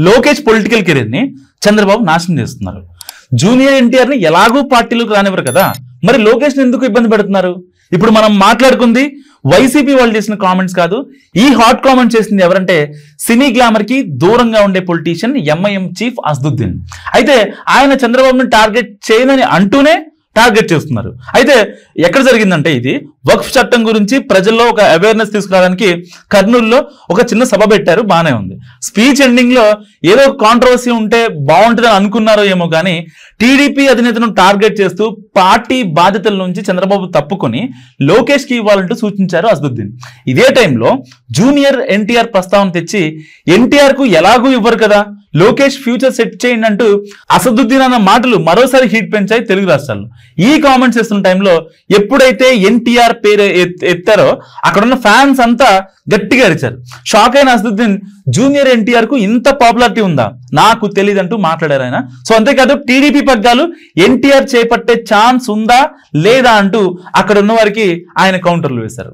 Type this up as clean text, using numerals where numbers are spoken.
Lokesh political career ని చంద్రబాబు నాశనం చేస్తున్నారు. జూనియర్ ఎన్టీఆర్ ని ఎలాగూ పార్టీలోకి రానివ్వరు కదా, మరి లోకేష్ ని ఎందుకు ఇబ్బంది పెడుతున్నారు? ఇప్పుడు మనం మాట్లాడుకుంది వైసీపీ వాళ్ళు చేసిన కామెంట్స్ కాదు. ఈ హాట్ కామెంట్ చేసింది ఎవరంటే సినీ గ్లామర్ కి దూరంగా ఉండే పొలిటీషియన్ ఎంఐఎం చీఫ్ అసదుద్దీన్. అయితే ఆయన చంద్రబాబుని టార్గెట్ చేయనని అంటూనే టార్గెట్ చేస్తున్నారు. అయితే ఎక్కడ జరిగిందంటే ఇది వక్ఫ్ చట్టం గురించి ప్రజల్లో ఒక అవేర్నెస్ తీసుకురావడానికి కర్నూలులో ఒక చిన్న సభ పెట్టారు, బాగానే ఉంది. స్పీచ్ ఎండింగ్ లో ఏదో కాంట్రవర్సీ ఉంటే బాగుంటుందని అనుకున్నారో ఏమో కానీ టీడీపీ అధినేతను టార్గెట్ చేస్తూ పార్టీ బాధ్యతల నుంచి చంద్రబాబు తప్పుకొని లోకేష్ కి ఇవ్వాలంటూ సూచించారు అసదుద్దీన్. ఇదే టైంలో జూనియర్ ఎన్టీఆర్ ప్రస్తావన తెచ్చి ఎన్టీఆర్ కు ఎలాగూ ఇవ్వరు కదా, లోకేష్ ఫ్యూచర్ సెట్ చేయండి అంటూ అసదుద్దీన్ అన్న మాటలు మరోసారి హీట్ పెంచాయి తెలుగు రాష్ట్రాల్లో. ఈ కామెంట్స్ చేస్తున్న టైంలో ఎప్పుడైతే ఎన్టీఆర్ పేరు ఎత్తారో అక్కడున్న ఫ్యాన్స్ అంతా గట్టిగా అరిచారు. షాక్ అయిన అసదుద్దీన్ జూనియర్ ఎన్టీఆర్ కు ఇంత పాపులారిటీ ఉందా, నాకు తెలియదు అంటూ మాట్లాడారు ఆయన. సో అంతేకాదు టీడీపీ పగ్గాలు ఎన్టీఆర్ చేపట్టే ఛాన్స్ ఉందా లేదా అంటూ అక్కడ ఉన్న వారికి ఆయన కౌంటర్లు వేశారు.